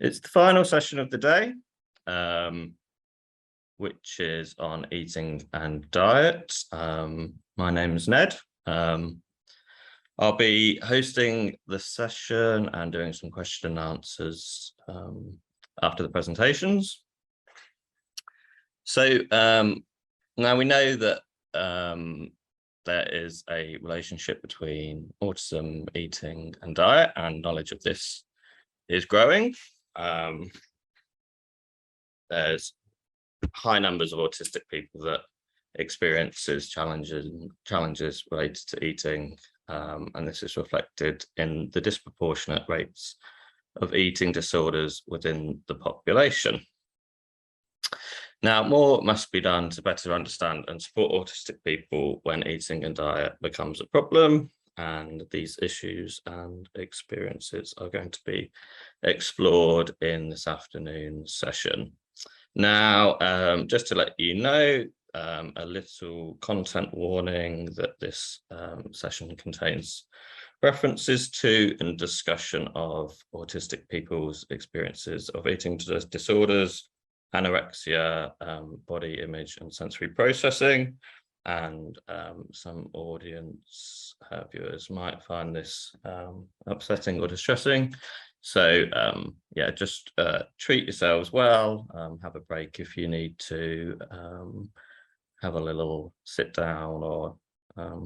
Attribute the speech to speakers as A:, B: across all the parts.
A: It's the final session of the day, which is on eating and diet. My name is Ned. I'll be hosting the session and doing some question and answers after the presentations. So now we know that there is a relationship between autism, eating and diet, and knowledge of this is growing. There's high numbers of autistic people that experiences challenges related to eating, and this is reflected in the disproportionate rates of eating disorders within the population. Now, more must be done to better understand and support autistic people when eating and diet becomes a problem, and these issues and experiences are going to be explored in this afternoon's session. Now, just to let you know, a little content warning that this session contains references to and discussion of autistic people's experiences of eating disorders, anorexia, body image and sensory processing, and some audience viewers might find this upsetting or distressing. So yeah, just treat yourselves well, have a break if you need to, have a little sit down or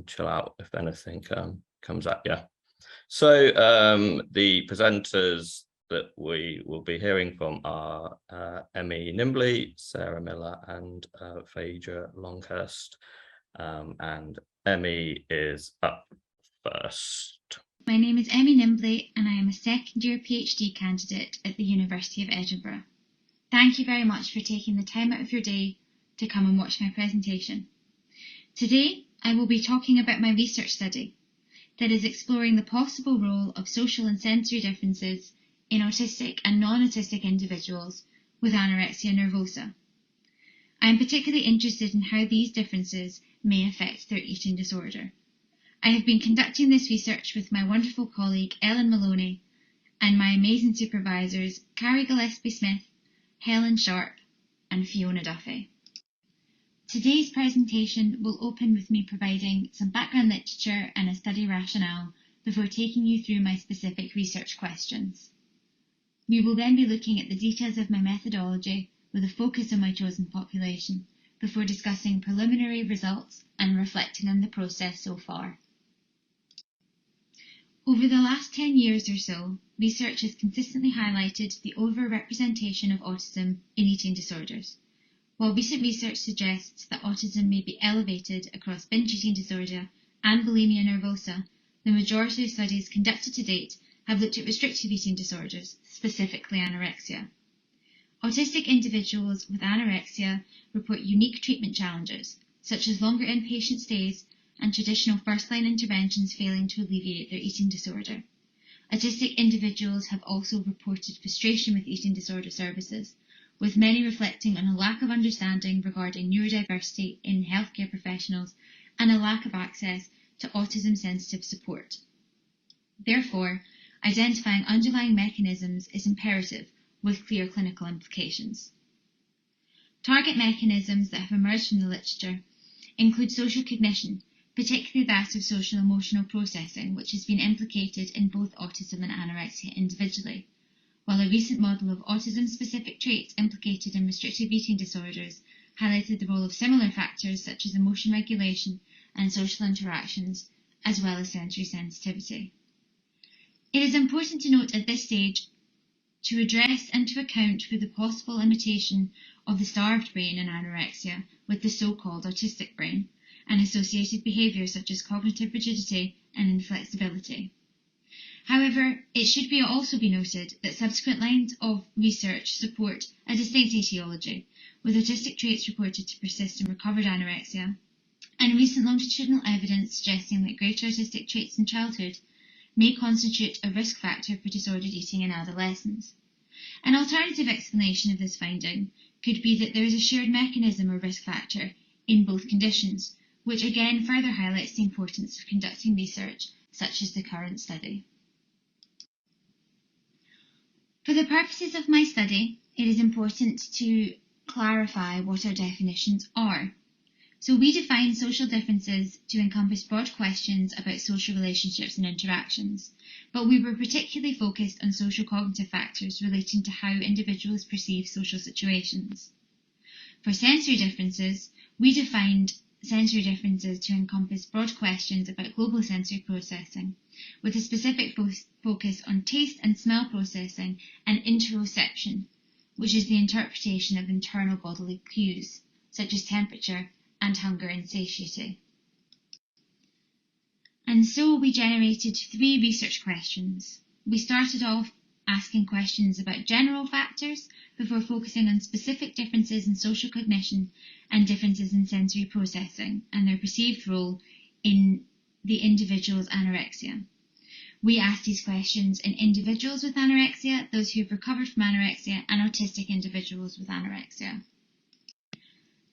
A: chill out if anything comes at you. So the presenters that we will be hearing from are Emy Nimbley, Sarah Miller and Phaedra Longhurst, and Emy is up first.
B: My name is Emy Nimbley and I am a second-year PhD candidate at the University of Edinburgh. Thank you very much for taking the time out of your day to come and watch my presentation. Today, I will be talking about my research study that is exploring the possible role of social and sensory differences in autistic and non-autistic individuals with anorexia nervosa. I am particularly interested in how these differences may affect their eating disorder. I have been conducting this research with my wonderful colleague Ellen Maloney and my amazing supervisors Carrie Gillespie-Smith, Helen Sharp and Fiona Duffy. Today's presentation will open with me providing some background literature and a study rationale before taking you through my specific research questions. We will then be looking at the details of my methodology with a focus on my chosen population before discussing preliminary results and reflecting on the process so far. Over the last 10 years or so, research has consistently highlighted the overrepresentation of autism in eating disorders. While recent research suggests that autism may be elevated across binge eating disorder and bulimia nervosa, the majority of studies conducted to date have looked at restrictive eating disorders, specifically anorexia. Autistic individuals with anorexia report unique treatment challenges, such as longer inpatient stays and traditional first-line interventions failing to alleviate their eating disorder. Autistic individuals have also reported frustration with eating disorder services, with many reflecting on a lack of understanding regarding neurodiversity in healthcare professionals and a lack of access to autism-sensitive support. Therefore, identifying underlying mechanisms is imperative with clear clinical implications. Target mechanisms that have emerged from the literature include social cognition, particularly that of social emotional processing, which has been implicated in both autism and anorexia individually, while a recent model of autism-specific traits implicated in restrictive eating disorders highlighted the role of similar factors such as emotion regulation and social interactions, as well as sensory sensitivity. It is important to note at this stage to address and to account for the possible imitation of the starved brain in anorexia with the so-called autistic brain and associated behaviours such as cognitive rigidity and inflexibility. However, it should also be noted that subsequent lines of research support a distinct etiology, with autistic traits reported to persist in recovered anorexia, and recent longitudinal evidence suggesting that greater autistic traits in childhood may constitute a risk factor for disordered eating in adolescence. An alternative explanation of this finding could be that there is a shared mechanism or risk factor in both conditions, which again further highlights the importance of conducting research such as the current study. For the purposes of my study, it is important to clarify what our definitions are. So we define social differences to encompass broad questions about social relationships and interactions, but we were particularly focused on social cognitive factors relating to how individuals perceive social situations. For sensory differences, we defined sensory differences to encompass broad questions about global sensory processing, with a specific focus on taste and smell processing and interoception, which is the interpretation of internal bodily cues, such as temperature and hunger and satiety. And so we generated 3 research questions. We started off asking questions about general factors before focusing on specific differences in social cognition and differences in sensory processing and their perceived role in the individual's anorexia. We asked these questions in individuals with anorexia, those who have recovered from anorexia, and autistic individuals with anorexia.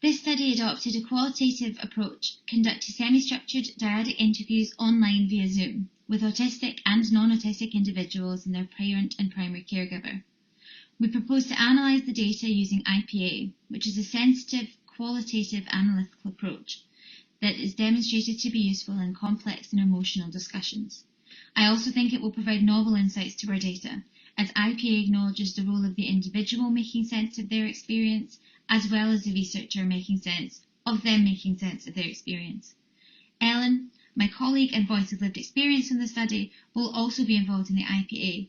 B: This study adopted a qualitative approach, conducted semi-structured dyadic interviews online via Zoom with autistic and non-autistic individuals and their parent and primary caregiver. We proposed to analyse the data using IPA, which is a sensitive, qualitative analytical approach that is demonstrated to be useful in complex and emotional discussions. I also think it will provide novel insights to our data, as IPA acknowledges the role of the individual making sense of their experience, as well as the researcher making sense of them making sense of their experience. Ellen, my colleague and voice of lived experience in the study, will also be involved in the IPA,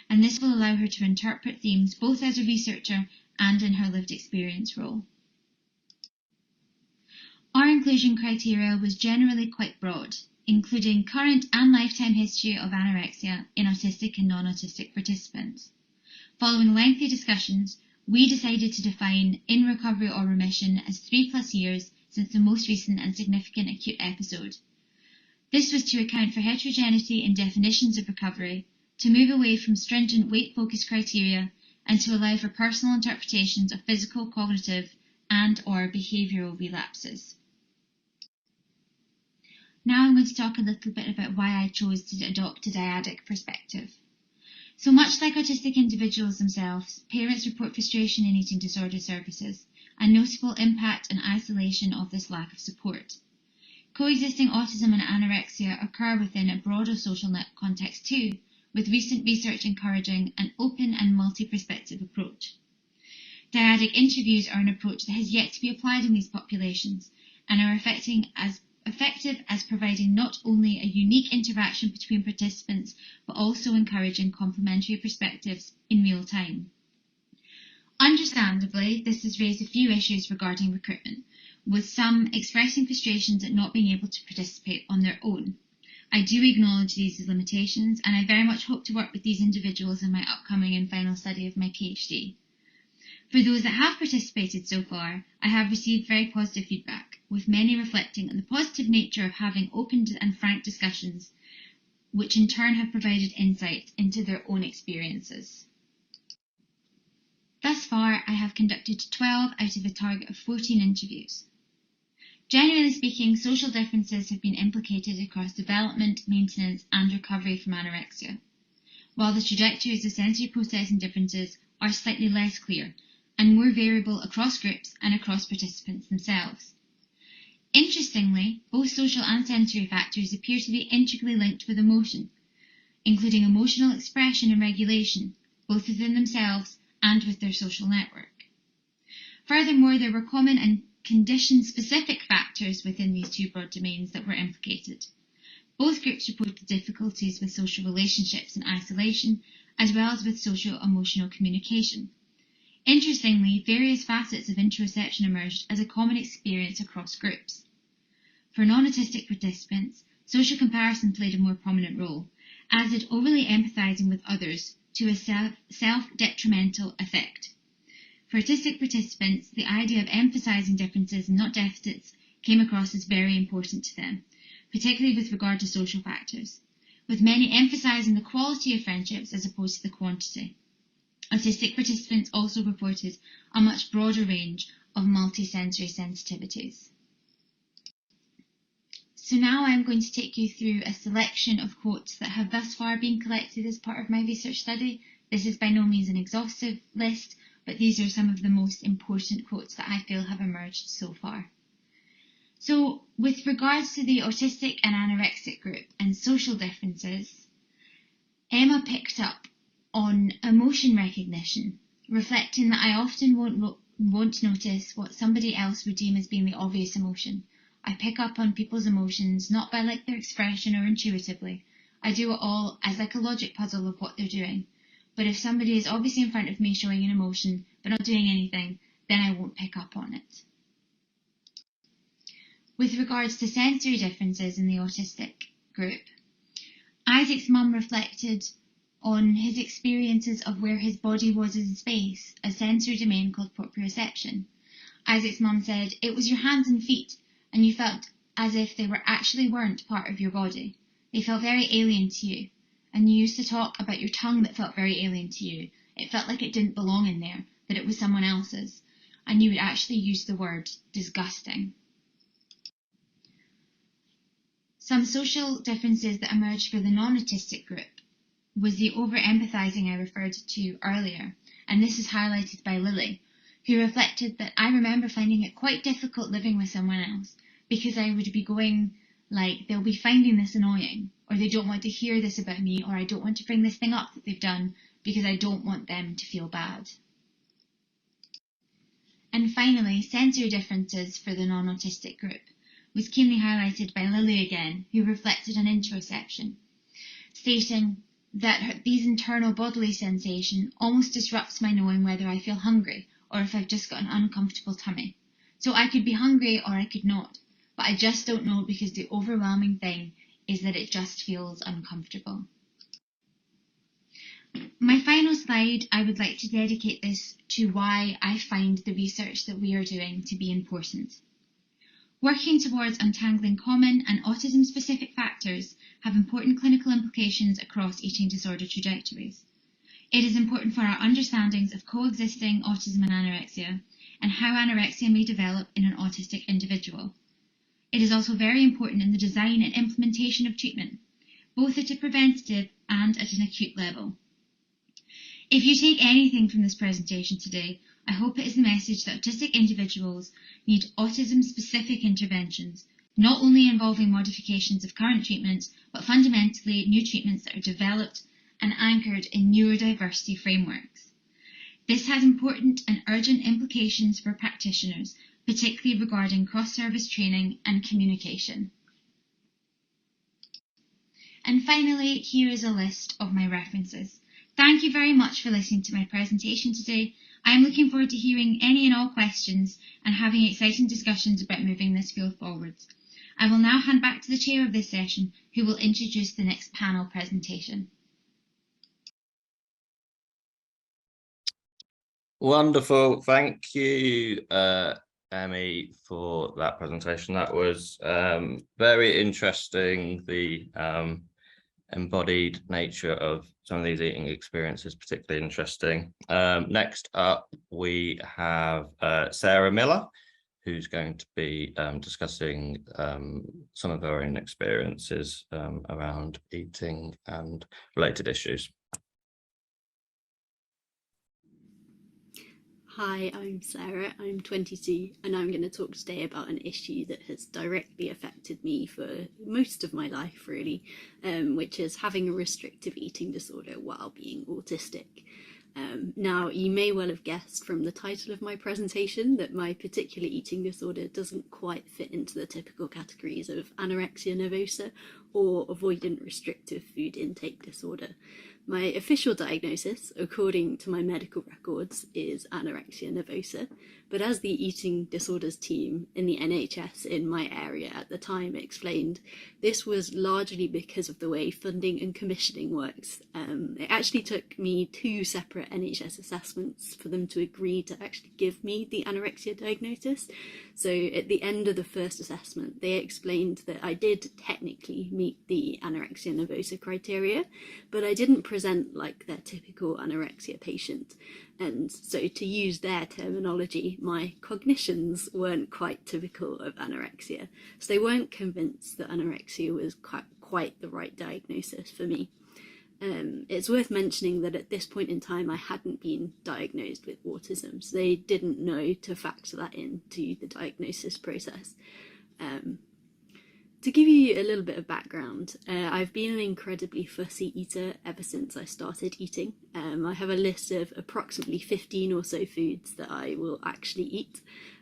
B: and this will allow her to interpret themes both as a researcher and in her lived experience role. Our inclusion criteria was generally quite broad, including current and lifetime history of anorexia in autistic and non-autistic participants. Following lengthy discussions, we decided to define in recovery or remission as 3+ years since the most recent and significant acute episode. This was to account for heterogeneity in definitions of recovery, to move away from stringent weight-focused criteria, and to allow for personal interpretations of physical, cognitive, and/or behavioural relapses. Now I'm going to talk a little bit about why I chose to adopt a dyadic perspective. So much like autistic individuals themselves, parents report frustration in eating disorder services, and notable impact and isolation of this lack of support. Coexisting autism and anorexia occur within a broader social net context too, with recent research encouraging an open and multi-perspective approach. Dyadic interviews are an approach that has yet to be applied in these populations and are effective as providing not only a unique interaction between participants, but also encouraging complementary perspectives in real time. Understandably, this has raised a few issues regarding recruitment, with some expressing frustrations at not being able to participate on their own. I do acknowledge these as limitations, and I very much hope to work with these individuals in my upcoming and final study of my PhD. For those that have participated so far, I have received very positive feedback, with many reflecting on the positive nature of having open and frank discussions, which in turn have provided insight into their own experiences. Thus far, I have conducted 12 out of a target of 14 interviews. Generally speaking, social differences have been implicated across development, maintenance, and recovery from anorexia, while the trajectories of sensory processing differences are slightly less clear and more variable across groups and across participants themselves. Interestingly, both social and sensory factors appear to be integrally linked with emotion, including emotional expression and regulation, both within themselves and with their social network. Furthermore, there were common and condition-specific factors within these two broad domains that were implicated. Both groups reported difficulties with social relationships and isolation, as well as with social-emotional communication. Interestingly, various facets of interoception emerged as a common experience across groups. For non-autistic participants, social comparison played a more prominent role, as did overly empathizing with others to a self-detrimental effect. For autistic participants, the idea of emphasizing differences and not deficits came across as very important to them, particularly with regard to social factors, with many emphasizing the quality of friendships as opposed to the quantity. Autistic participants also reported a much broader range of multisensory sensitivities. So now I'm going to take you through a selection of quotes that have thus far been collected as part of my research study This is by no means an exhaustive list, but these are some of the most important quotes that I feel have emerged so far. So, with regards to the autistic and anorexic group and social differences, Emma picked up on emotion recognition, reflecting that I often won't notice what somebody else would deem as being the obvious emotion. I pick up on people's emotions not by like their expression or intuitively. I do it all as like a logic puzzle of what they're doing. But if somebody is obviously in front of me showing an emotion but not doing anything, then I won't pick up on it. With regards to sensory differences in the autistic group, Isaac's mum reflected on his experiences of where his body was in space, a sensory domain called proprioception. Isaac's mum said, "It was your hands and feet, and you felt as if they weren't part of your body. They felt very alien to you. And you used to talk about your tongue that felt very alien to you. It felt like it didn't belong in there, that it was someone else's. And you would actually use the word disgusting." Some social differences that emerged for the non-autistic group was the over-empathizing I referred to earlier, and this is highlighted by Lily, who reflected that I remember finding it quite difficult living with someone else because I would be going like, they'll be finding this annoying, or they don't want to hear this about me, or I don't want to bring this thing up that they've done because I don't want them to feel bad. And finally, sensory differences for the non-autistic group was keenly highlighted by Lily again, who reflected on interoception, stating that these internal bodily sensation almost disrupts my knowing whether I feel hungry or if I've just got an uncomfortable tummy. So I could be hungry or I could not, but I just don't know because the overwhelming thing is that it just feels uncomfortable. My final slide, I would like to dedicate this to why I find the research that we are doing to be important. Working towards untangling common and autism-specific factors have important clinical implications across eating disorder trajectories. It is important for our understandings of coexisting autism and anorexia and how anorexia may develop in an autistic individual. It is also very important in the design and implementation of treatment, both at a preventative and at an acute level. If you take anything from this presentation today, I hope it is the message that autistic individuals need autism-specific interventions, not only involving modifications of current treatments, but fundamentally new treatments that are developed and anchored in neurodiversity frameworks. This has important and urgent implications for practitioners, particularly regarding cross-service training and communication. And finally, here is a list of my references. Thank you very much for listening to my presentation today. I am looking forward to hearing any and all questions and having exciting discussions about moving this field forwards. I will now hand back to the chair of this session, who will introduce the next panel presentation.
A: Wonderful. Thank you, Emy, for that presentation. That was very interesting. The embodied nature of some of these eating experiences, particularly interesting. Next up, we have Sarah Miller, who's going to be discussing some of her own experiences around eating and related issues.
C: Hi, I'm Sarah, I'm 22, and I'm going to talk today about an issue that has directly affected me for most of my life, really, which is having a restrictive eating disorder while being autistic. Now, you may well have guessed from the title of my presentation that my particular eating disorder doesn't quite fit into the typical categories of anorexia nervosa or avoidant restrictive food intake disorder. My official diagnosis, according to my medical records, is anorexia nervosa, but as the eating disorders team in the NHS in my area at the time explained, this was largely because of the way funding and commissioning works. It actually took me 2 separate NHS assessments for them to agree to actually give me the anorexia diagnosis. So at the end of the first assessment, they explained that I did technically meet the anorexia nervosa criteria, but I didn't present like their typical anorexia patient. And so, to use their terminology, my cognitions weren't quite typical of anorexia. So they weren't convinced that anorexia was quite the right diagnosis for me. It's worth mentioning that at this point in time I hadn't been diagnosed with autism, so they didn't know to factor that into the diagnosis process. To give you a little bit of background, I've been an incredibly fussy eater ever since I started eating. I have a list of approximately 15 or so foods that I will actually eat.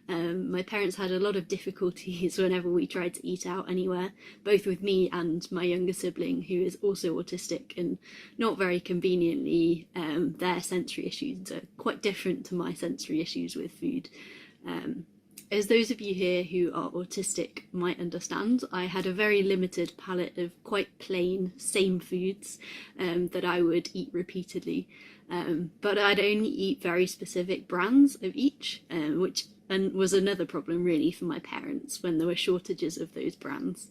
C: My parents had a lot of difficulties whenever we tried to eat out anywhere, both with me and my younger sibling, who is also autistic, and not very conveniently, their sensory issues are quite different to my sensory issues with food. As those of you here who are autistic might understand, I had a very limited palette of quite plain, same foods that I would eat repeatedly. But I'd only eat very specific brands of each, which was another problem really for my parents when there were shortages of those brands.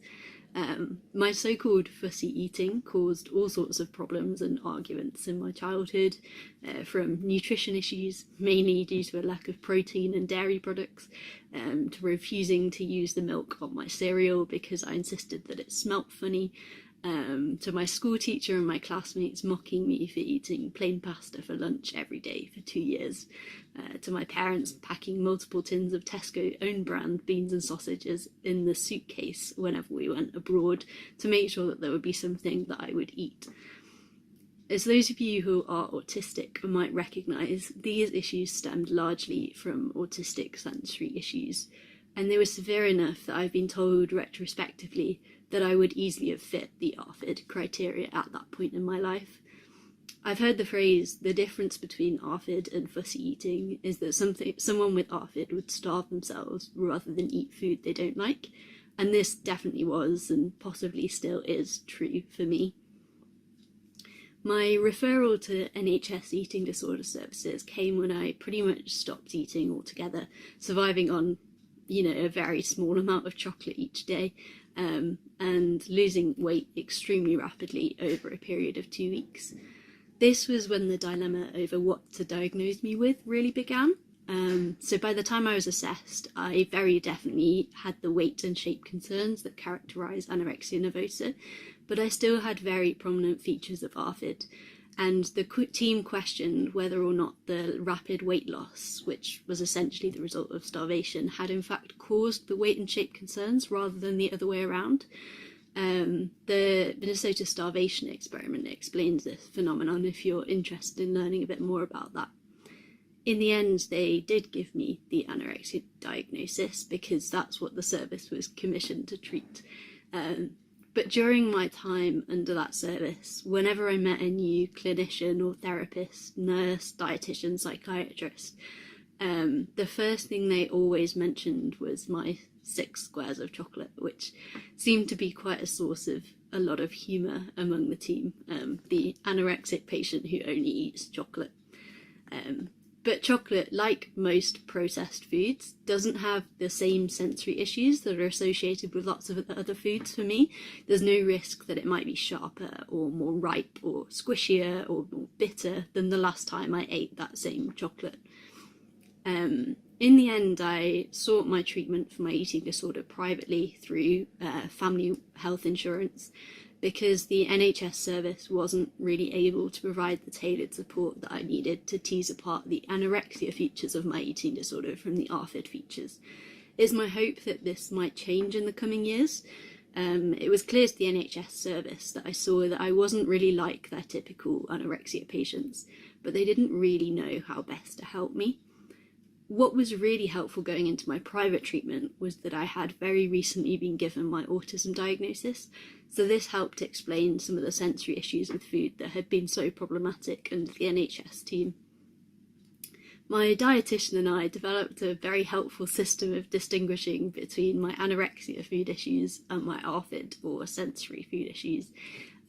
C: My so-called fussy eating caused all sorts of problems and arguments in my childhood, from nutrition issues, mainly due to a lack of protein and dairy products, to refusing to use the milk on my cereal because I insisted that it smelt funny, to my school teacher and my classmates mocking me for eating plain pasta for lunch every day for 2 years, to my parents packing multiple tins of Tesco own brand beans and sausages in the suitcase whenever we went abroad to make sure that there would be something that I would eat. As those of you who are autistic might recognise, these issues stemmed largely from autistic sensory issues, and they were severe enough that I've been told retrospectively that I would easily have fit the ARFID criteria at that point in my life. I've heard the phrase, the difference between ARFID and fussy eating is that someone with ARFID would starve themselves rather than eat food they don't like, and this definitely was, and possibly still is, true for me. My referral to NHS eating disorder services came when I pretty much stopped eating altogether, surviving on, a very small amount of chocolate each day, and losing weight extremely rapidly over a period of 2 weeks. This was when the dilemma over what to diagnose me with really began. So by the time I was assessed, I very definitely had the weight and shape concerns that characterise anorexia nervosa, but I still had very prominent features of ARFID, and the team questioned whether or not the rapid weight loss, which was essentially the result of starvation, had in fact caused the weight and shape concerns rather than the other way around. The Minnesota starvation experiment explains this phenomenon if you're interested in learning a bit more about that. In the end, they did give me the anorexia diagnosis because that's what the service was commissioned to treat. But during my time under that service, whenever I met a new clinician or therapist, nurse, dietitian, psychiatrist, the first thing they always mentioned was my 6 squares of chocolate, which seemed to be quite a source of a lot of humour among the team, the anorexic patient who only eats chocolate. But chocolate, like most processed foods, doesn't have the same sensory issues that are associated with lots of other foods for me. There's no risk that it might be sharper or more ripe or squishier or more bitter than the last time I ate that same chocolate. In the end, I sought my treatment for my eating disorder privately through family health insurance, because the NHS service wasn't really able to provide the tailored support that I needed to tease apart the anorexia features of my eating disorder from the ARFID features. It's my hope that this might change in the coming years. It was clear to the NHS service that I saw that I wasn't really like their typical anorexia patients, but they didn't really know how best to help me. What was really helpful going into my private treatment was that I had very recently been given my autism diagnosis, so this helped explain some of the sensory issues with food that had been so problematic under the NHS team. My dietitian and I developed a very helpful system of distinguishing between my anorexia food issues and my ARFID or sensory food issues.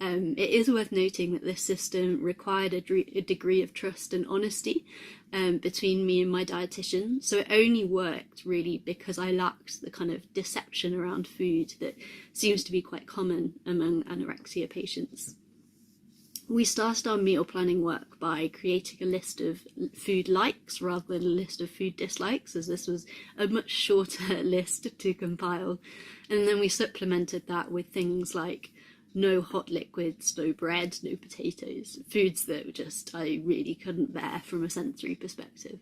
C: It is worth noting that this system required a degree of trust and honesty between me and my dietitian, so it only worked really because I lacked the kind of deception around food that seems to be quite common among anorexia patients. We started our meal planning work by creating a list of food likes rather than a list of food dislikes, as this was a much shorter list to compile, and then we supplemented that with things like no hot liquids, no bread, no potatoes, foods that just I really couldn't bear from a sensory perspective.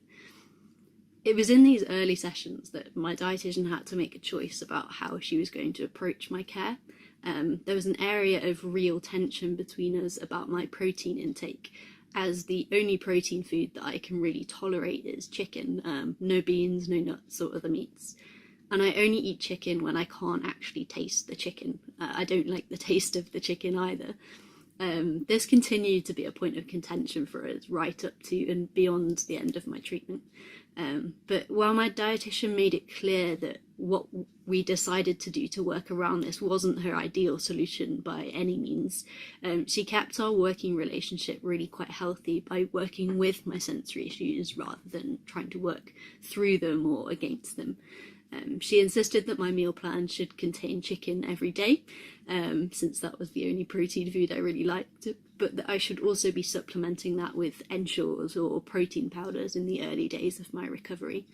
C: It was in these early sessions that my dietitian had to make a choice about how she was going to approach my care. There was an area of real tension between us about my protein intake, as the only protein food that I can really tolerate is chicken, no beans, no nuts or other meats. And I only eat chicken when I can't actually taste the chicken. I don't like the taste of the chicken either. This continued to be a point of contention for us right up to and beyond the end of my treatment. But while my dietitian made it clear that what we decided to do to work around this wasn't her ideal solution by any means, she kept our working relationship really quite healthy by working with my sensory issues rather than trying to work through them or against them. She insisted that my meal plan should contain chicken every day, since that was the only protein food I really liked, but that I should also be supplementing that with ensures or protein powders in the early days of my recovery.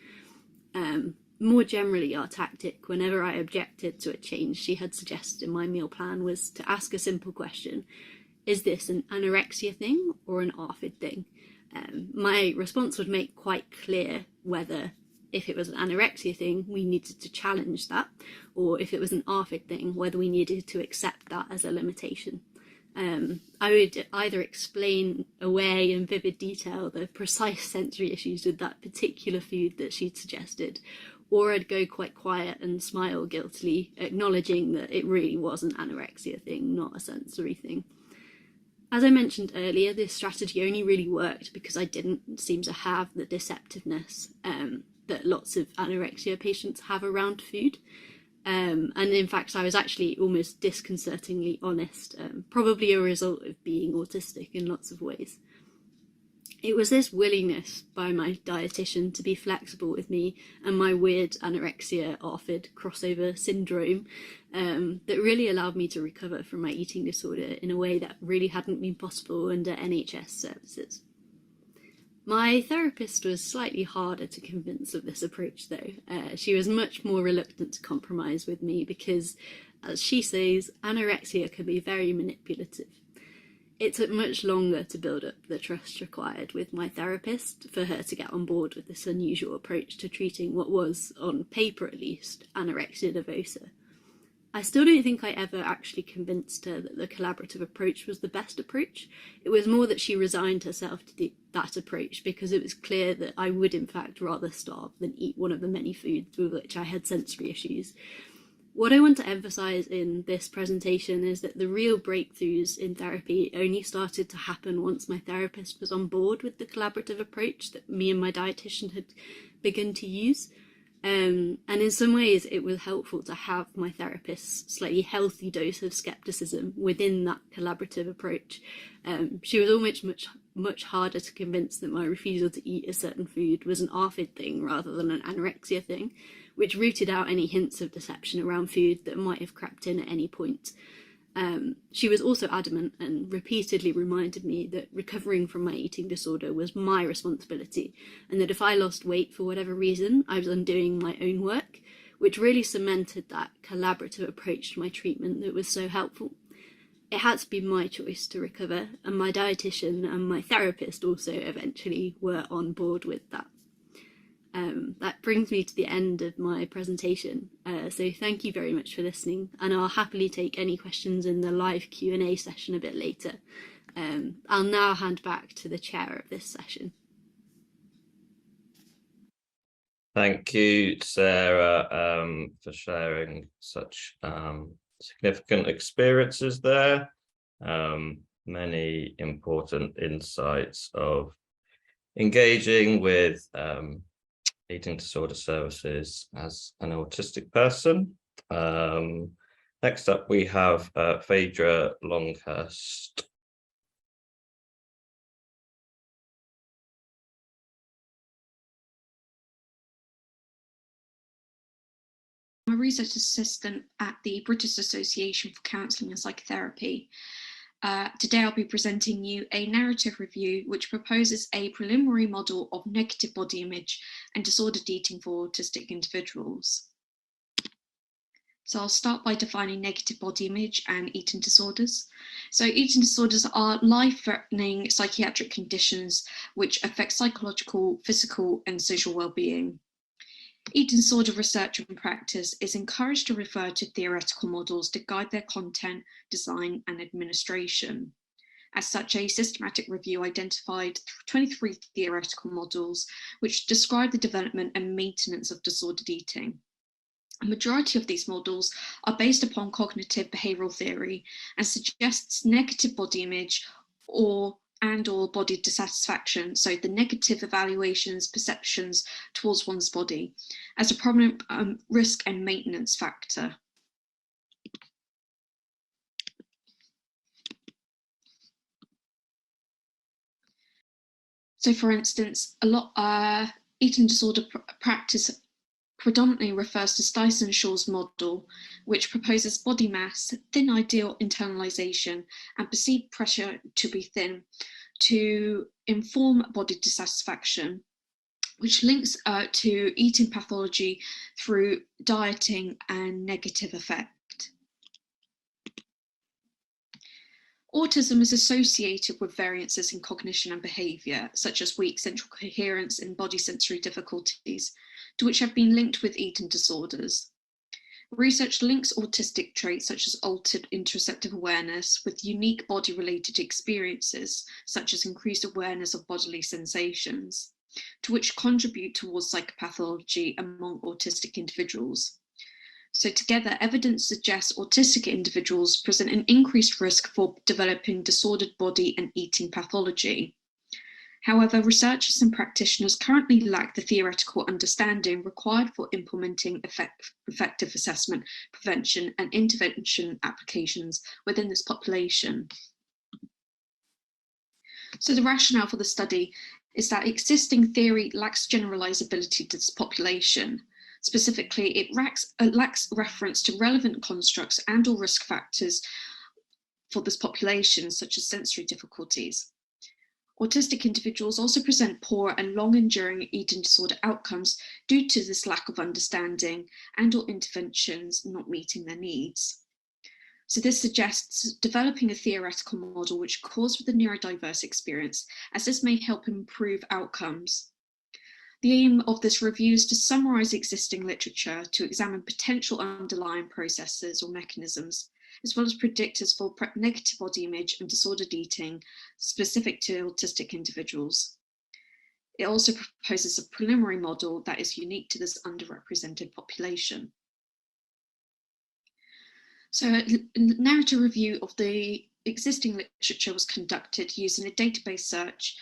C: More generally, our tactic, whenever I objected to a change she had suggested in my meal plan, was to ask a simple question: is this an anorexia thing or an ARFID thing? My response would make quite clear whether, if it was an anorexia thing, we needed to challenge that, or if it was an ARFID thing, whether we needed to accept that as a limitation. I would either explain away in vivid detail the precise sensory issues with that particular food that she'd suggested, or I'd go quite quiet and smile guiltily, acknowledging that it really was an anorexia thing, not a sensory thing. As I mentioned earlier, this strategy only really worked because I didn't seem to have the deceptiveness that lots of anorexia patients have around food. And in fact, I was actually almost disconcertingly honest, probably a result of being autistic in lots of ways. It was this willingness by my dietitian to be flexible with me and my weird anorexia ARFID crossover syndrome that really allowed me to recover from my eating disorder in a way that really hadn't been possible under NHS services. My therapist was slightly harder to convince of this approach though. She was much more reluctant to compromise with me because, as she says, anorexia can be very manipulative. It took much longer to build up the trust required with my therapist for her to get on board with this unusual approach to treating what was, on paper at least, anorexia nervosa. I still don't think I ever actually convinced her that the collaborative approach was the best approach. It was more that she resigned herself to that approach because it was clear that I would in fact rather starve than eat one of the many foods with which I had sensory issues. What I want to emphasise in this presentation is that the real breakthroughs in therapy only started to happen once my therapist was on board with the collaborative approach that me and my dietitian had begun to use. And in some ways it was helpful to have my therapist's slightly healthy dose of scepticism within that collaborative approach. She was almost much harder to convince that my refusal to eat a certain food was an ARFID thing rather than an anorexia thing, which rooted out any hints of deception around food that might have crept in at any point. She was also adamant and repeatedly reminded me that recovering from my eating disorder was my responsibility, and that if I lost weight for whatever reason, I was undoing my own work, which really cemented that collaborative approach to my treatment that was so helpful. It had to be my choice to recover, and my dietitian and my therapist also eventually were on board with that. That brings me to the end of my presentation, so thank you very much for listening, and I'll happily take any questions in the live Q&A session a bit later. I'll now hand back to the chair of this session.
A: Thank you, Sarah, for sharing such significant experiences there. Many important insights of engaging with eating disorder services as an autistic person. Next up, we have Phaedra Longhurst.
D: I'm a research assistant at the British Association for Counselling and Psychotherapy. Today I'll be presenting you a narrative review which proposes a preliminary model of negative body image and disordered eating for autistic individuals. So I'll start by defining negative body image and eating disorders. So eating disorders are life-threatening psychiatric conditions which affect psychological, physical, and social well-being. Eating disorder research and practice is encouraged to refer to theoretical models to guide their content, design, and administration. As such, a systematic review identified 23 theoretical models which describe the development and maintenance of disordered eating. A majority of these models are based upon cognitive behavioral theory and suggests negative body image or body dissatisfaction, so the negative evaluations, perceptions towards one's body, as a prominent risk and maintenance factor. So for instance, eating disorder practice predominantly refers to Steissen-Shaw's model, which proposes body mass, thin ideal internalization, and perceived pressure to be thin to inform body dissatisfaction, which links to eating pathology through dieting and negative effect. Autism is associated with variances in cognition and behaviour, such as weak central coherence and body sensory difficulties, to which have been linked with eating disorders. Research links autistic traits such as altered interoceptive awareness with unique body-related experiences, such as increased awareness of bodily sensations, to which contribute towards psychopathology among autistic individuals. So together, evidence suggests autistic individuals present an increased risk for developing disordered body and eating pathology. However, researchers and practitioners currently lack the theoretical understanding required for implementing effective assessment, prevention, and intervention applications within this population. So the rationale for the study is that existing theory lacks generalizability to this population. Specifically, it lacks reference to relevant constructs and/or risk factors for this population, such as sensory difficulties. Autistic individuals also present poor and long-enduring eating disorder outcomes due to this lack of understanding and/or interventions not meeting their needs. So this suggests developing a theoretical model which accords with the neurodiverse experience, as this may help improve outcomes. The aim of this review is to summarise existing literature to examine potential underlying processes or mechanisms, as well as predictors for negative body image and disordered eating specific to autistic individuals. It also proposes a preliminary model that is unique to this underrepresented population. So a narrative review of the existing literature was conducted using a database search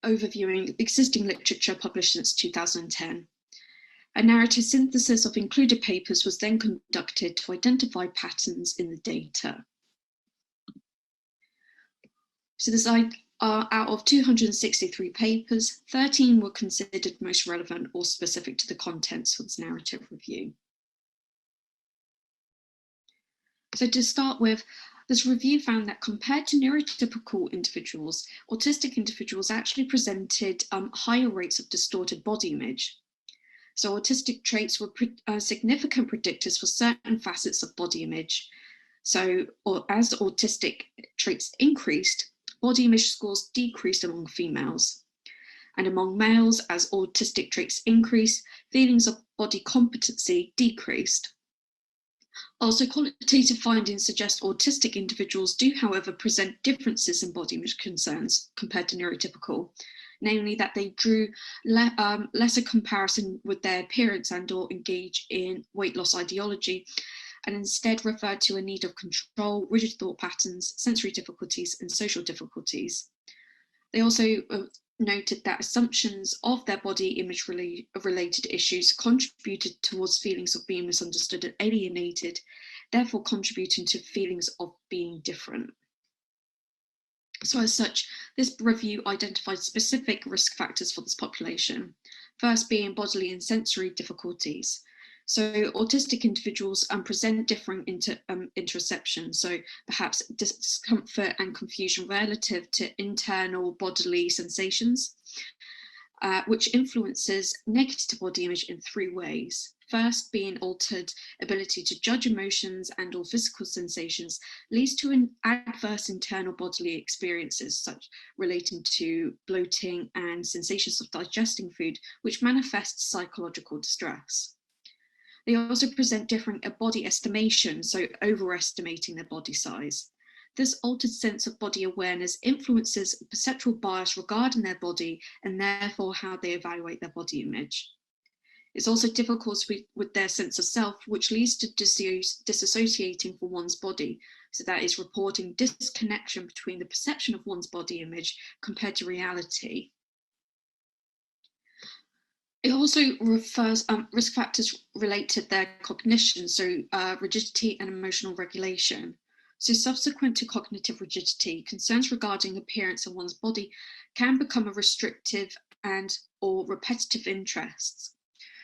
D: overviewing existing literature published since 2010. A narrative synthesis of included papers was then conducted to identify patterns in the data. So out of 263 papers, 13 were considered most relevant or specific to the contents for this narrative review. So to start with, this review found that compared to neurotypical individuals, autistic individuals actually presented higher rates of distorted body image. So autistic traits were significant predictors for certain facets of body image. So as autistic traits increased, body image scores decreased among females. And among males, as autistic traits increased, feelings of body competency decreased. Also, qualitative findings suggest autistic individuals do, however, present differences in body image concerns compared to neurotypical, namely that they drew lesser comparison with their appearance and/or engage in weight loss ideology, and instead referred to a need of control, rigid thought patterns, sensory difficulties, and social difficulties. They also noted that assumptions of their body image related issues contributed towards feelings of being misunderstood and alienated, therefore contributing to feelings of being different. So as such, this review identified specific risk factors for this population, first being bodily and sensory difficulties. So autistic individuals present differing interoception, so perhaps discomfort and confusion relative to internal bodily sensations, which influences negative body image in 3 ways. first being altered ability to judge emotions and or physical sensations, leads to an adverse internal bodily experiences, such relating to bloating and sensations of digesting food, which manifests psychological distress. They also present different body estimation, so overestimating their body size. This altered sense of body awareness influences perceptual bias regarding their body and therefore how they evaluate their body image. It's also difficult with their sense of self, which leads to disassociating from one's body. So that is reporting disconnection between the perception of one's body image compared to reality. It also refers risk factors relate to their cognition, so rigidity and emotional regulation. So subsequent to cognitive rigidity, concerns regarding appearance of one's body can become a restrictive and or repetitive interests.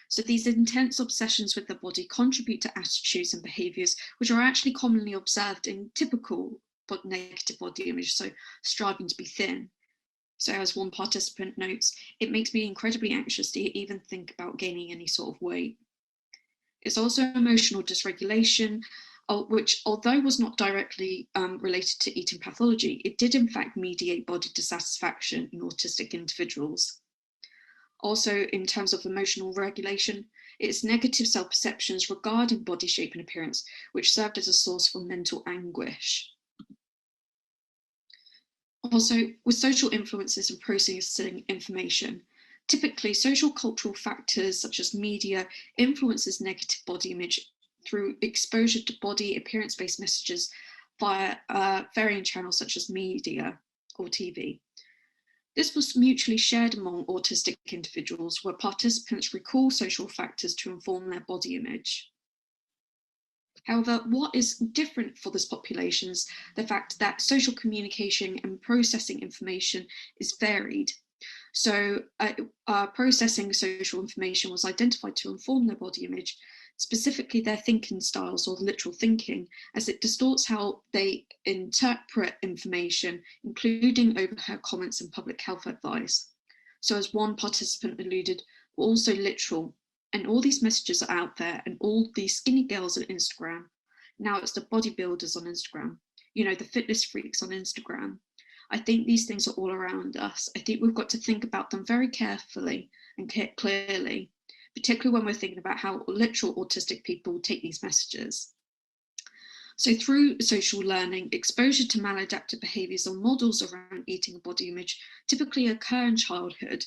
D: So these intense obsessions with the body contribute to attitudes and behaviours which are actually commonly observed in typical but negative body image, so striving to be thin. So as one participant notes, it makes me incredibly anxious to even think about gaining any sort of weight. It's also emotional dysregulation, which although was not directly related to eating pathology, it did in fact mediate body dissatisfaction in autistic individuals. Also, in terms of emotional regulation, it's negative self-perceptions regarding body shape and appearance, which served as a source for mental anguish. Also, with social influences and processing information, typically social cultural factors such as media influences negative body image through exposure to body appearance-based messages via varying channels such as media or TV. This was mutually shared among autistic individuals, where participants recall social factors to inform their body image. However, what is different for this population is the fact that social communication and processing information is varied. So processing social information was identified to inform their body image, specifically their thinking styles or literal thinking, as it distorts how they interpret information, including overheard comments and public health advice. So as one participant alluded, we're also literal, and all these messages are out there, and all these skinny girls on Instagram. Now it's the bodybuilders on Instagram, you know, the fitness freaks on Instagram. I think these things are all around us. I think we've got to think about them very carefully and clearly, particularly when we're thinking about how literal autistic people take these messages. So through social learning, exposure to maladaptive behaviours or models around eating and body image typically occur in childhood,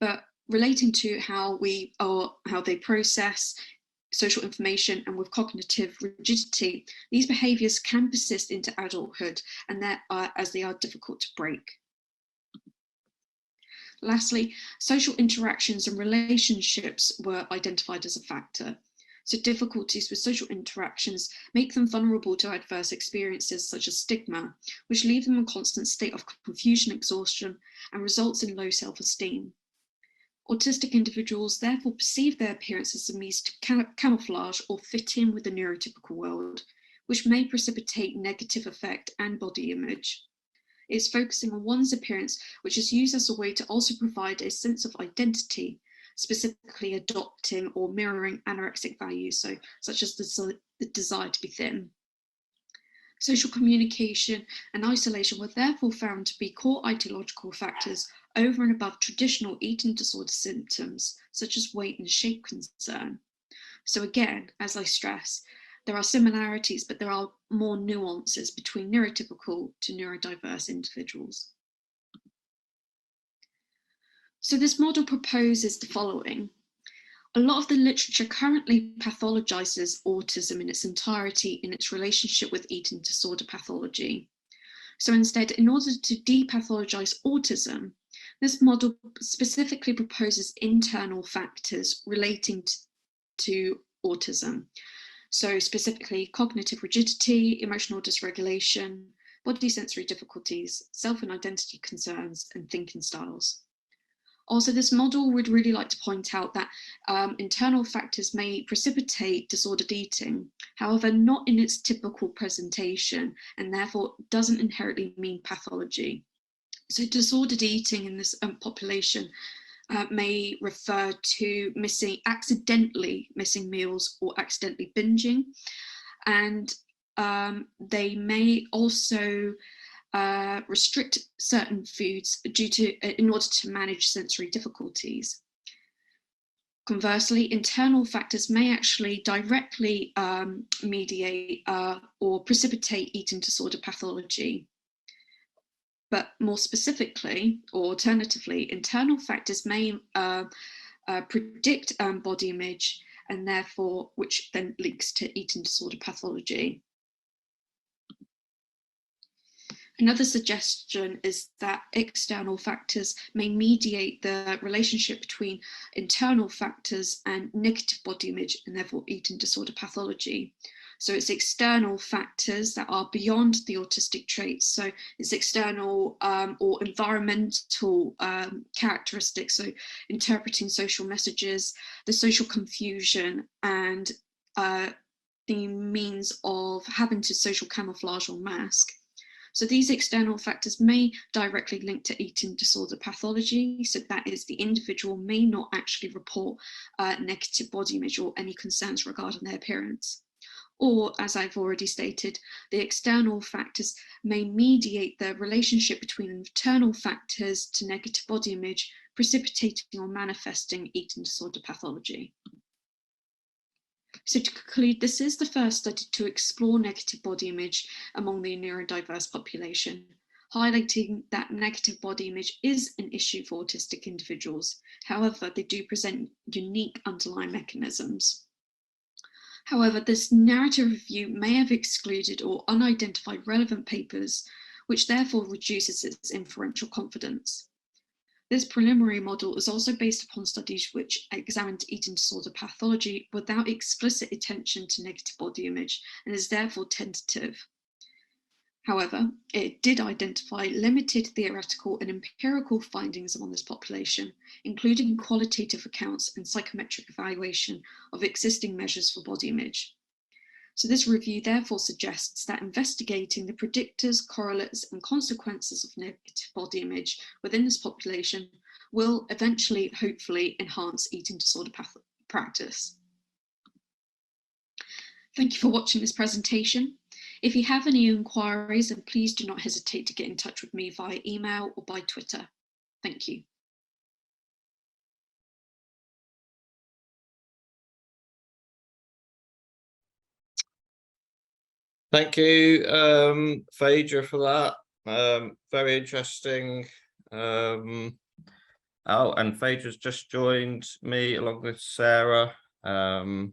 D: but relating to how they process social information and with cognitive rigidity, these behaviours can persist into adulthood, and as they are difficult to break. Lastly, social interactions and relationships were identified as a factor. So difficulties with social interactions make them vulnerable to adverse experiences such as stigma, which leave them in a constant state of confusion, exhaustion, and results in low self-esteem. Autistic individuals therefore perceive their appearance as a means to camouflage or fit in with the neurotypical world, which may precipitate negative effect and body image. It's focusing on one's appearance, which is used as a way to also provide a sense of identity, specifically adopting or mirroring anorexic values, such as the desire to be thin. Social communication and isolation were therefore found to be core etiological factors over and above traditional eating disorder symptoms, such as weight and shape concern. So again, as I stress, there are similarities, but there are more nuances between neurotypical to neurodiverse individuals. So this model proposes the following. A lot of the literature currently pathologizes autism in its entirety in its relationship with eating disorder pathology. So instead, in order to depathologize autism, this model specifically proposes internal factors relating to autism. So specifically cognitive rigidity, emotional dysregulation, body sensory difficulties, self and identity concerns, and thinking styles. Also, this model would really like to point out that internal factors may precipitate disordered eating, however, not in its typical presentation, and therefore doesn't inherently mean pathology. So disordered eating in this population may refer to accidentally missing meals or accidentally binging, and they may also restrict certain foods in order to manage sensory difficulties. Conversely, internal factors may actually directly mediate or precipitate eating disorder pathology. But more specifically, or alternatively, internal factors may predict body image, and therefore, which then links to eating disorder pathology. Another suggestion is that external factors may mediate the relationship between internal factors and negative body image, and therefore eating disorder pathology. So it's external factors that are beyond the autistic traits. So it's external or environmental characteristics. So interpreting social messages, the social confusion, and the means of having to social camouflage or mask. So these external factors may directly link to eating disorder pathology. So that is, the individual may not actually report negative body image or any concerns regarding their appearance. Or, as I've already stated, the external factors may mediate the relationship between internal factors to negative body image, precipitating or manifesting eating disorder pathology. So to conclude, this is the first study to explore negative body image among the neurodiverse population, highlighting that negative body image is an issue for autistic individuals. However, they do present unique underlying mechanisms. However, this narrative review may have excluded or unidentified relevant papers, which therefore reduces its inferential confidence. This preliminary model is also based upon studies which examined eating disorder pathology without explicit attention to negative body image, and is therefore tentative. However, it did identify limited theoretical and empirical findings among this population, including qualitative accounts and psychometric evaluation of existing measures for body image. So this review therefore suggests that investigating the predictors, correlates, and consequences of negative body image within this population will eventually, hopefully, enhance eating disorder practice. Thank you for watching this presentation. If you have any inquiries, then please do not hesitate to get in touch with me via email or by Twitter. Thank you.
A: Thank you, Phaedra, for that. Very interesting. Oh, and Phaedra's just joined me along with Sarah. I'm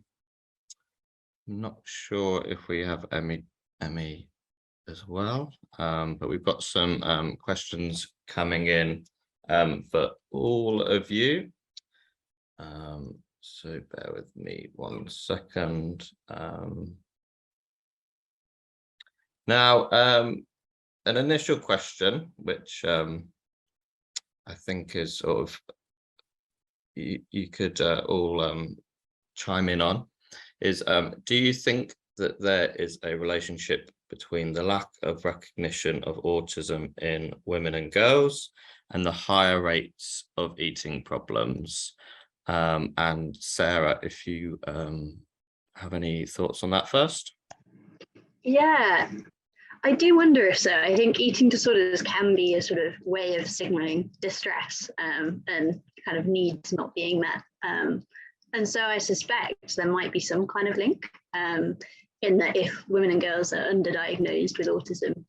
A: not sure if we have Emy as well, but we've got some questions coming in for all of you. So bear with me 1 second. Now, an initial question, which I think is sort of, you could all chime in on, is do you think that there is a relationship between the lack of recognition of autism in women and girls and the higher rates of eating problems? And Sarah, if you have any thoughts on that first?
C: Yeah, I do wonder if so. I think eating disorders can be a sort of way of signaling distress and kind of needs not being met. And so I suspect there might be some kind of link in that if women and girls are underdiagnosed with autism,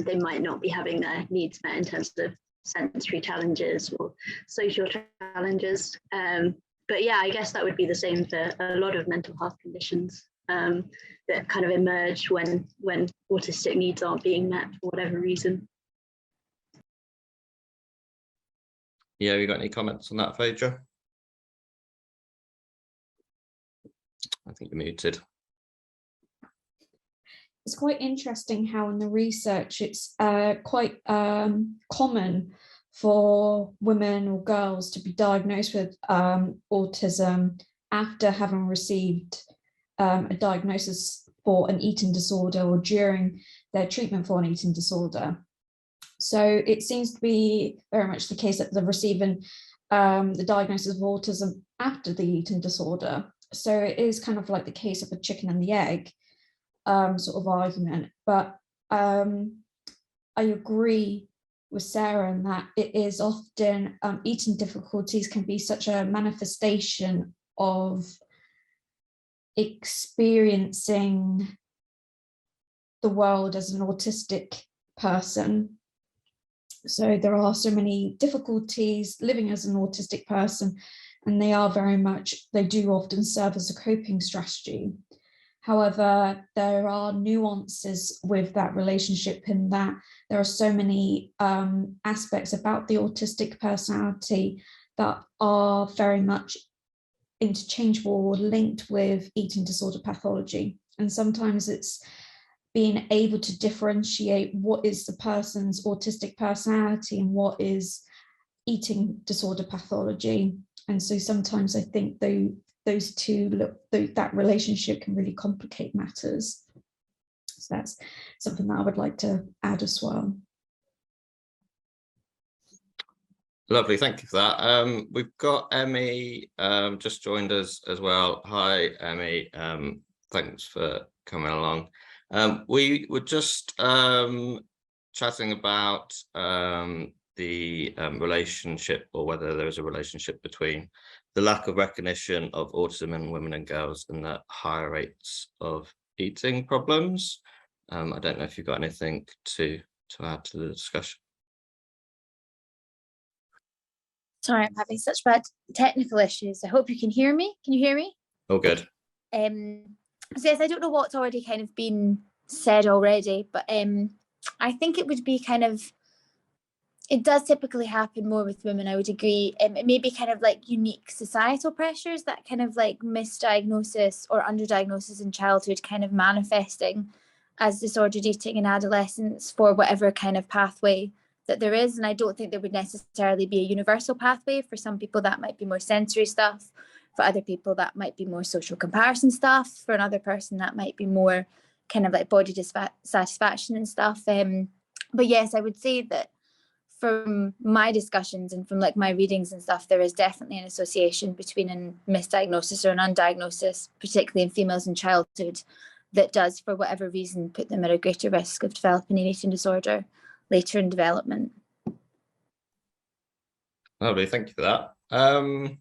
C: they might not be having their needs met in terms of sensory challenges or social challenges. But yeah, I guess that would be the same for a lot of mental health conditions that kind of emerge when autistic needs aren't being met for whatever reason.
A: Yeah, you got any comments on that, Phaedra? I think you're muted.
E: It's quite interesting how in the research it's quite common for women or girls to be diagnosed with autism after having received a diagnosis for an eating disorder or during their treatment for an eating disorder. So it seems to be very much the case that they're receiving the diagnosis of autism after the eating disorder. So it is kind of like the case of a chicken and the egg sort of argument. But I agree with Sarah in that it is often eating difficulties can be such a manifestation of experiencing the world as an autistic person. So there are so many difficulties living as an autistic person, and they do often serve as a coping strategy. However, there are nuances with that relationship in that there are so many aspects about the autistic personality that are very much interchangeable or linked with eating disorder pathology. And sometimes it's being able to differentiate what is the person's autistic personality and what is eating disorder pathology. And so sometimes I think those two, that relationship can really complicate matters. So that's something that I would like to add as well.
A: Lovely, thank you for that. We've got Emy just joined us as well. Hi, Emy. Thanks for coming along. We were just chatting about the relationship, or whether there is a relationship between the lack of recognition of autism in women and girls and the higher rates of eating problems. I don't know if you've got anything to add to the discussion.
F: Sorry, I'm having such bad technical issues. I hope you can hear me. Can you hear me?
A: Oh, good.
F: So yes, I don't know what's already kind of been said already, but I think it would be kind of, it does typically happen more with women, I would agree. It may be kind of like unique societal pressures, that kind of like misdiagnosis or underdiagnosis in childhood kind of manifesting as disordered eating in adolescence for whatever kind of pathway that there is. And I don't think there would necessarily be a universal pathway. For some people that might be more sensory stuff, for other people that might be more social comparison stuff, for another person that might be more kind of like body dissatisfaction and stuff. But yes, I would say that from my discussions and from like my readings and stuff, there is definitely an association between a misdiagnosis or an undiagnosis, particularly in females in childhood, that does, for whatever reason, put them at a greater risk of developing an eating disorder later in development.
A: Lovely, thank you for that.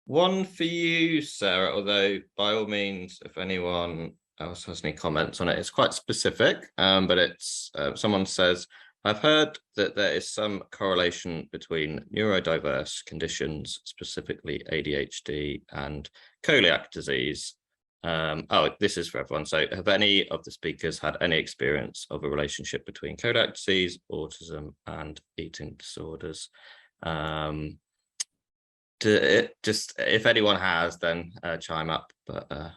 A: One for you, Sarah, although by all means, if anyone else has any comments on it, it's quite specific, but it's someone says, I've heard that there is some correlation between neurodiverse conditions, specifically ADHD and celiac disease. Oh, this is for everyone. So have any of the speakers had any experience of a relationship between celiac disease, autism and eating disorders? Just if anyone has, then chime up. But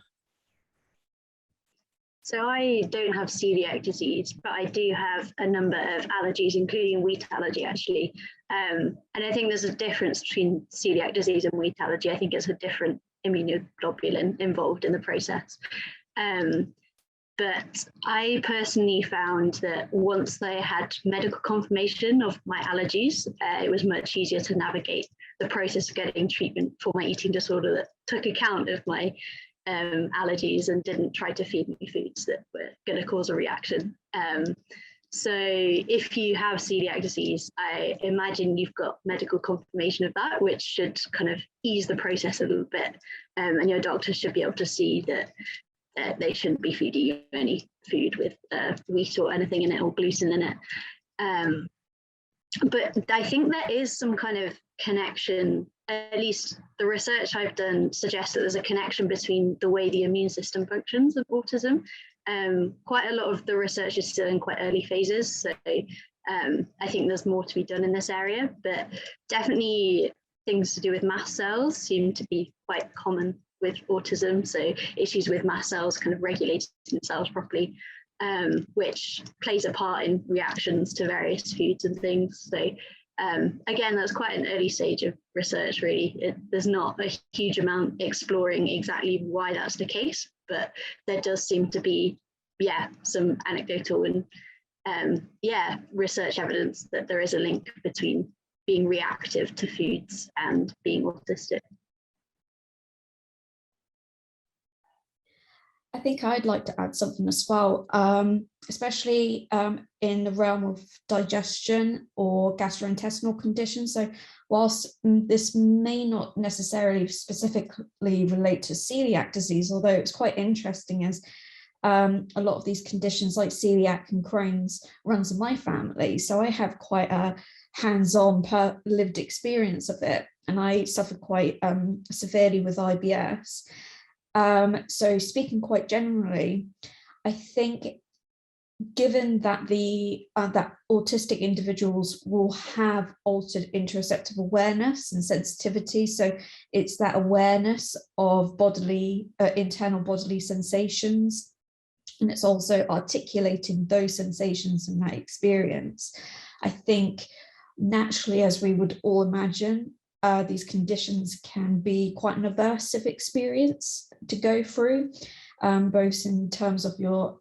G: so I don't have celiac disease, but I do have a number of allergies, including wheat allergy, actually. And I think there's a difference between celiac disease and wheat allergy. I think it's a different immunoglobulin involved in the process. But I personally found that once I had medical confirmation of my allergies, it was much easier to navigate the process of getting treatment for my eating disorder that took account of my allergies and didn't try to feed me foods that were going to cause a reaction. So if you have celiac disease, I imagine you've got medical confirmation of that, which should kind of ease the process a little bit. And your doctor should be able to see that they shouldn't be feeding you any food with wheat or anything in it or gluten in it. But I think there is some kind of connection, at least the research I've done suggests that there's a connection between the way the immune system functions of autism. Quite a lot of the research is still in quite early phases, so I think there's more to be done in this area, but definitely things to do with mast cells seem to be quite common with autism, so issues with mast cells kind of regulating themselves properly, which plays a part in reactions to various foods and things. So again, that's quite an early stage of research, really. There's not a huge amount exploring exactly why that's the case, but there does seem to be, some anecdotal and research evidence that there is a link between being reactive to foods and being autistic.
E: I think I'd like to add something as well, especially in the realm of digestion or gastrointestinal conditions. So whilst this may not necessarily specifically relate to celiac disease, although it's quite interesting as a lot of these conditions like celiac and Crohn's runs in my family. So I have quite a hands-on lived experience of it. And I suffered quite severely with IBS. So speaking quite generally, I think given that that autistic individuals will have altered interoceptive awareness and sensitivity, so it's that awareness of internal bodily sensations, and it's also articulating those sensations and that experience. I think naturally, as we would all imagine, these conditions can be quite an aversive experience to go through, both in terms of your,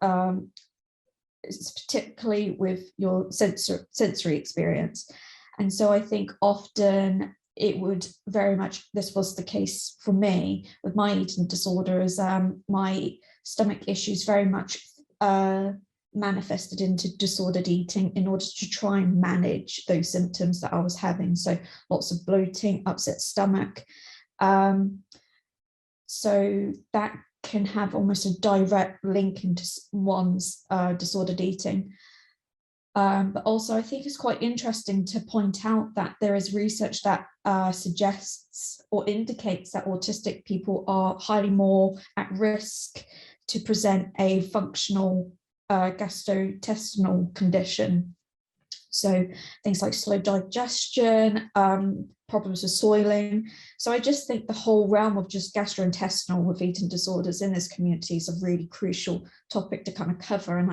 E: particularly with your sensory experience. And so I think often it would very much, this was the case for me with my eating disorder, as my stomach issues very much manifested into disordered eating in order to try and manage those symptoms that I was having. So lots of bloating, upset stomach. So that can have almost a direct link into one's disordered eating. But also I think it's quite interesting to point out that there is research that suggests or indicates that autistic people are highly more at risk to present a functional gastrointestinal condition. So things like slow digestion, problems with soiling. So I just think the whole realm of just gastrointestinal with eating disorders in this community is a really crucial topic to kind of cover. And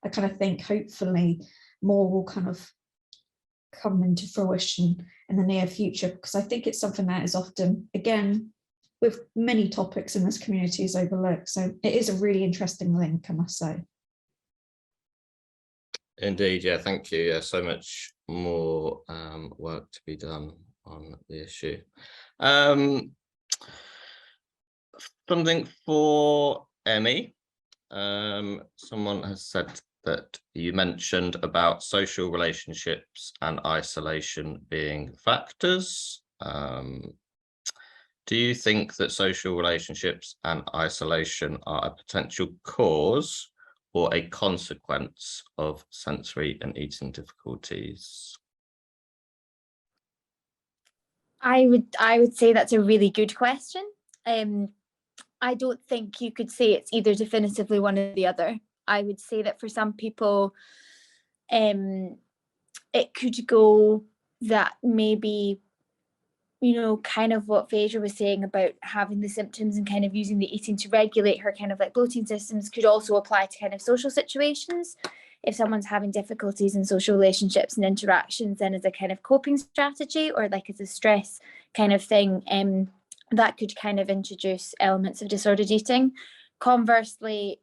E: I kind of think hopefully more will kind of come into fruition in the near future, because I think it's something that is often, again, with many topics in this community is overlooked. So it is a really interesting link, I must say.
A: Indeed, yeah, thank you. Yeah, so much more work to be done on the issue. Something for Emy. Someone has said that you mentioned about social relationships and isolation being factors. Do you think that social relationships and isolation are a potential cause or a consequence of sensory and eating difficulties?
F: I would say that's a really good question. I don't think you could say it's either definitively one or the other. I would say that for some people, it could go that maybe, you know, kind of what Phaedra was saying about having the symptoms and kind of using the eating to regulate her kind of like bloating systems could also apply to kind of social situations. If someone's having difficulties in social relationships and interactions, then as a kind of coping strategy or like as a stress kind of thing, that could kind of introduce elements of disordered eating. Conversely,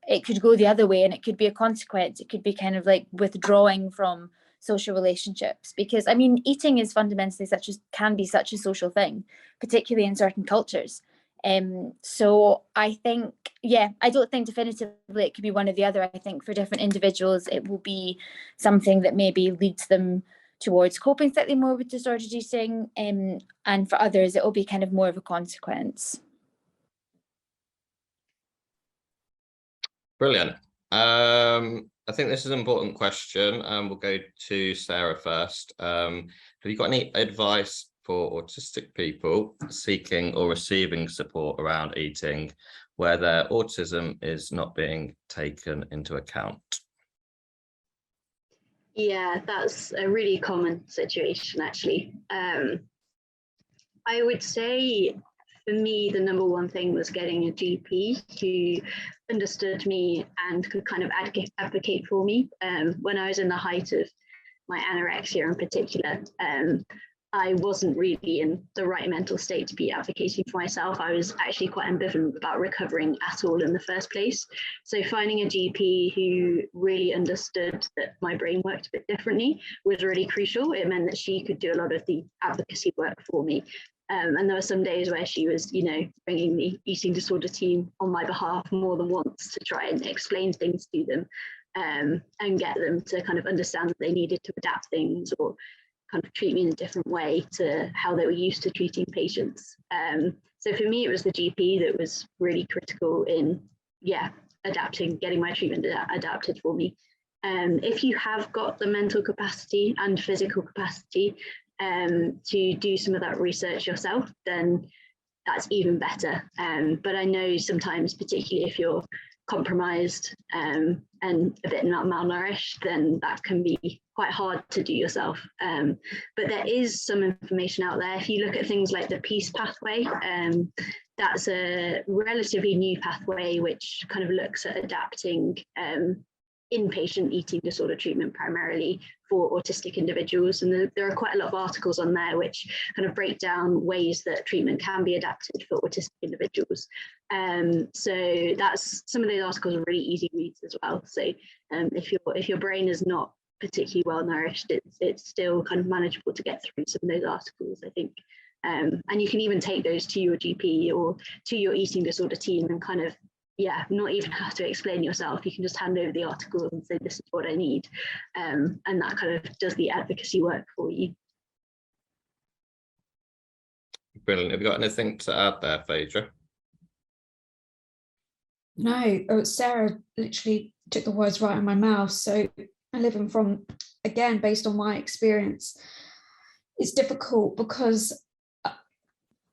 F: it could go the other way and it could be a consequence. It could be kind of like withdrawing from social relationships, because I mean, eating is fundamentally can be such a social thing, particularly in certain cultures. So I think, yeah, I don't think definitively it could be one or the other. I think for different individuals, it will be something that maybe leads them towards coping slightly more with disordered eating. And for others, it will be kind of more of a consequence.
A: Brilliant. I think this is an important question. We'll go to Sarah first. Have you got any advice for autistic people seeking or receiving support around eating where their autism is not being taken into account?
G: Yeah, that's a really common situation, actually. I would say for me, the number one thing was getting a GP who understood me and could kind of advocate for me. When I was in the height of my anorexia in particular, I wasn't really in the right mental state to be advocating for myself. I was actually quite ambivalent about recovering at all in the first place. So finding a GP who really understood that my brain worked a bit differently was really crucial. It meant that she could do a lot of the advocacy work for me. And there were some days where she was, you know, bringing the eating disorder team on my behalf more than once to try and explain things to them, and get them to kind of understand that they needed to adapt things or kind of treat me in a different way to how they were used to treating patients. So for me, it was the GP that was really critical in, adapting, getting my treatment adapted for me. If you have got the mental capacity and physical capacity to do some of that research yourself, then that's even better. But I know sometimes, particularly if you're compromised and a bit malnourished, then that can be quite hard to do yourself. But there is some information out there. If you look at things like the PEACE pathway, that's a relatively new pathway which kind of looks at adapting inpatient eating disorder treatment primarily for autistic individuals, and there are quite a lot of articles on there which kind of break down ways that treatment can be adapted for autistic individuals. So that's, some of those articles are really easy reads as well. So if your brain is not particularly well nourished, it's still kind of manageable to get through some of those articles, I think. And you can even take those to your GP or to your eating disorder team and kind of, not even have to explain yourself. You can just hand over the articles and say, this is what I need. And that kind of does the advocacy work for you.
A: Brilliant. Have you got anything to add there, Phaedra?
E: No, Sarah literally took the words right out of my mouth. So I living from, again, based on my experience, it's difficult because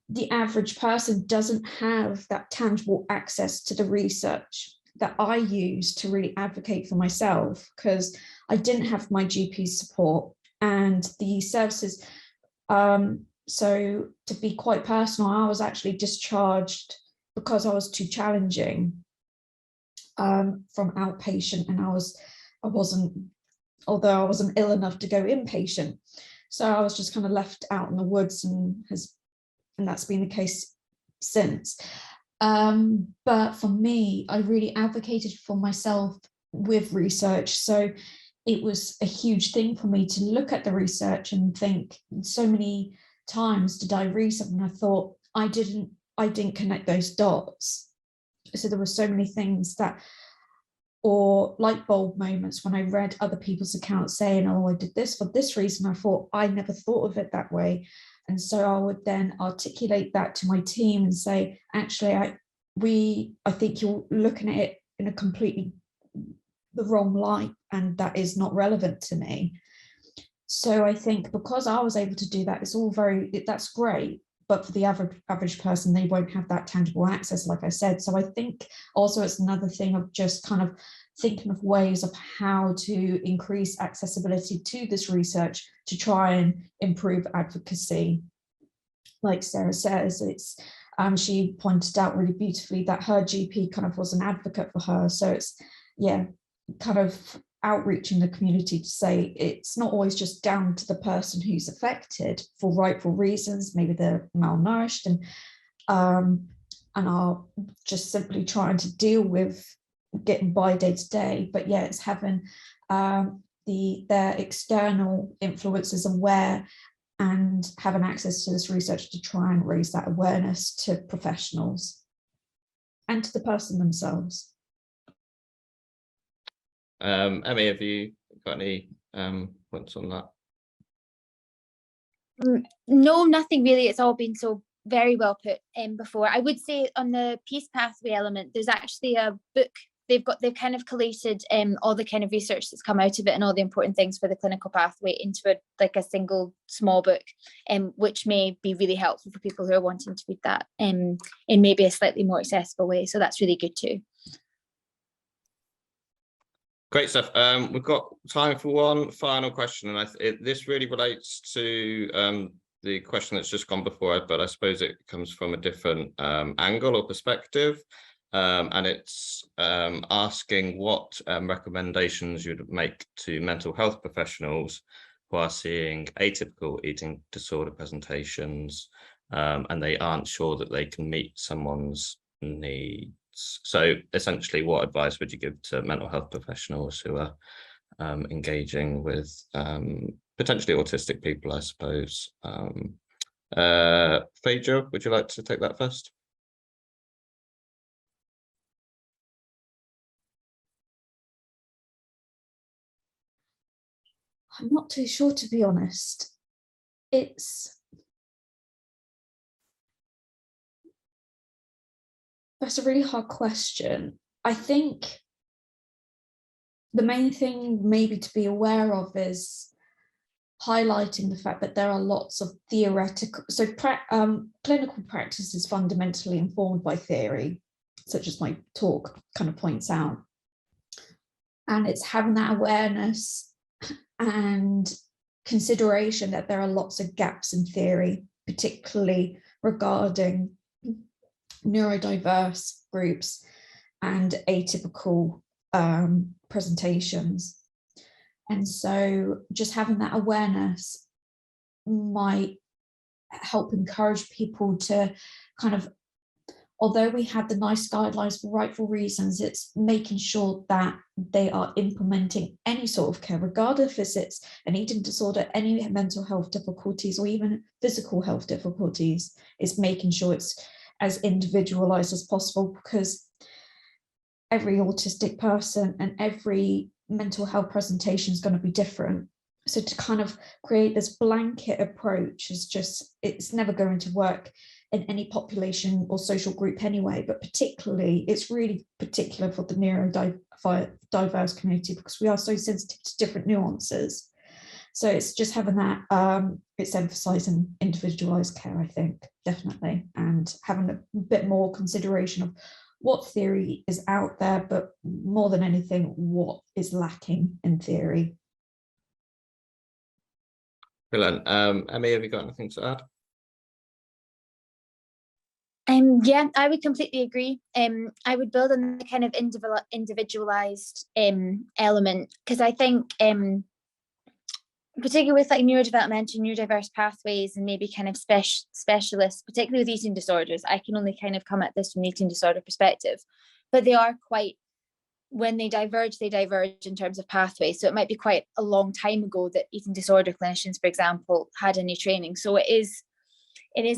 E: the average person doesn't have that tangible access to the research that I use to really advocate for myself, because I didn't have my GP support and the services. So to be quite personal, I was actually discharged because I was too challenging from outpatient, and although I wasn't ill enough to go inpatient. So I was just kind of left out in the woods, and that's been the case since. But for me, I really advocated for myself with research. So it was a huge thing for me to look at the research and think, so many times did I read something and I thought, I didn't connect those dots. So there were so many things that, or light bulb moments when I read other people's accounts saying, oh, I did this for this reason. I thought, I never thought of it that way. And so I would then articulate that to my team and say, actually, I think you're looking at it in a completely the wrong light, and that is not relevant to me. So I think because I was able to do that, that's great. But for the average person, they won't have that tangible access, like I said. So I think also it's another thing of just kind of thinking of ways of how to increase accessibility to this research to try and improve advocacy. Like Sarah says, it's she pointed out really beautifully that her GP kind of was an advocate for her. So it's, kind of outreaching the community to say it's not always just down to the person who's affected for rightful reasons. Maybe they're malnourished and are just simply trying to deal with getting by day to day. But it's having their external influences aware and having access to this research to try and raise that awareness to professionals and to the person themselves.
A: Emy, have you got any points on that?
F: No, nothing really. It's all been so very well put before. I would say on the PEACE pathway element, there's actually a book they've kind of collated all the kind of research that's come out of it and all the important things for the clinical pathway into a single small book, which may be really helpful for people who are wanting to read that in maybe a slightly more accessible way. So that's really good too.
A: Great stuff. We've got time for one final question, and this really relates to the question that's just gone before, but I suppose it comes from a different angle or perspective, and it's asking what recommendations you'd make to mental health professionals who are seeing atypical eating disorder presentations, and they aren't sure that they can meet someone's needs. So essentially, what advice would you give to mental health professionals who are engaging with potentially autistic people, I suppose? Phaedra, would you like to take that first?
E: I'm not too sure, to be honest. That's a really hard question. I think the main thing maybe to be aware of is highlighting the fact that there are lots of theoretical, so clinical practice is fundamentally informed by theory, such as my talk kind of points out. And it's having that awareness and consideration that there are lots of gaps in theory, particularly regarding neurodiverse groups and atypical presentations. And so just having that awareness might help encourage people to kind of, although we have the nice guidelines for rightful reasons, it's making sure that they are implementing any sort of care, regardless if it's an eating disorder, any mental health difficulties, or even physical health difficulties. It's making sure it's as individualized as possible, because every autistic person and every mental health presentation is going to be different. So to kind of create this blanket approach is just, it's never going to work in any population or social group anyway, but particularly, it's really particular for the neurodiverse community, because we are so sensitive to different nuances. So it's just having that, it's emphasizing individualized care, I think, definitely, and having a bit more consideration of what theory is out there, but more than anything, what is lacking in theory.
A: Brilliant. Emy, have you got anything to add?
F: Yeah, I would completely agree. I would build on the kind of individualized element, because I think particularly with like neurodevelopmental, neurodiverse pathways, and maybe kind of specialists, particularly with eating disorders, I can only kind of come at this from an eating disorder perspective, but they are quite, when they diverge in terms of pathways. So it might be quite a long time ago that eating disorder clinicians, for example, had any training. So it is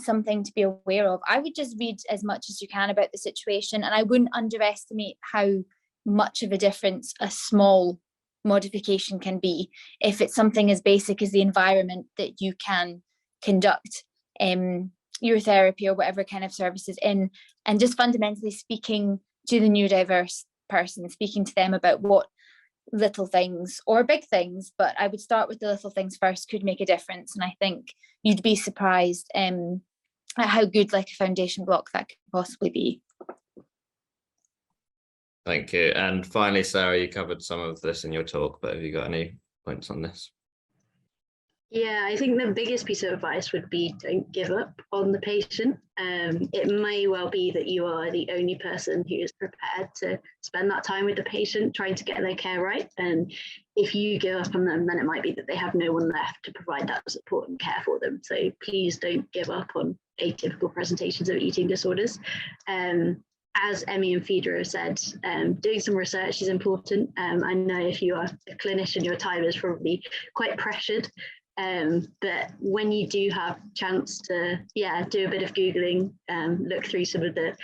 F: something to be aware of. I would just read as much as you can about the situation, and I wouldn't underestimate how much of a difference a small modification can be if it's something as basic as the environment that you can conduct your therapy or whatever kind of services in, and just fundamentally speaking to the neurodiverse person, speaking to them about what little things or big things, but I would start with the little things first, could make a difference. And I think you'd be surprised at how good like a foundation block that could possibly be.
A: Thank you. And finally, Sarah, you covered some of this in your talk, but have you got any points on this?
G: Yeah, I think the biggest piece of advice would be don't give up on the patient. It may well be that you are the only person who is prepared to spend that time with the patient trying to get their care right. And if you give up on them, then it might be that they have no one left to provide that support and care for them. So please don't give up on atypical presentations of eating disorders. As Emy and Phaedra have said, doing some research is important. I know if you are a clinician, your time is probably quite pressured. But when you do have a chance to, do a bit of Googling, look through some of the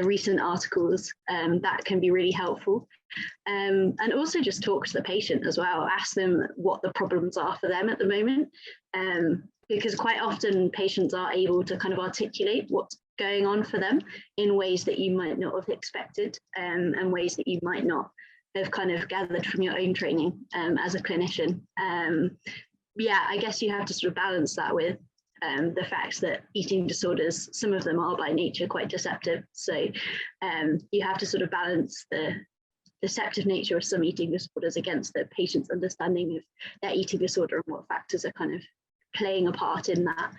G: recent articles, that can be really helpful. And also just talk to the patient as well. Ask them what the problems are for them at the moment. Because quite often patients are able to kind of articulate what's going on for them in ways that you might not have expected, and ways that you might not have kind of gathered from your own training as a clinician. I guess you have to sort of balance that with the fact that eating disorders, some of them are by nature quite deceptive. So you have to sort of balance the deceptive nature of some eating disorders against the patient's understanding of their eating disorder and what factors are kind of playing a part in that.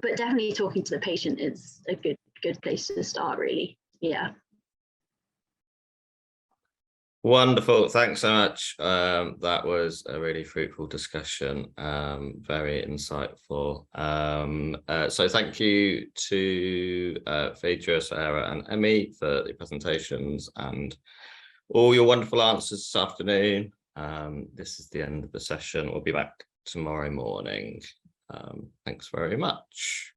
G: But definitely talking to the patient is a good place to start, really. Yeah.
A: Wonderful. Thanks so much. That was a really fruitful discussion, very insightful. So thank you to Phaedra, Sarah and Emy for the presentations and all your wonderful answers this afternoon. This is the end of the session. We'll be back tomorrow morning. Thanks very much.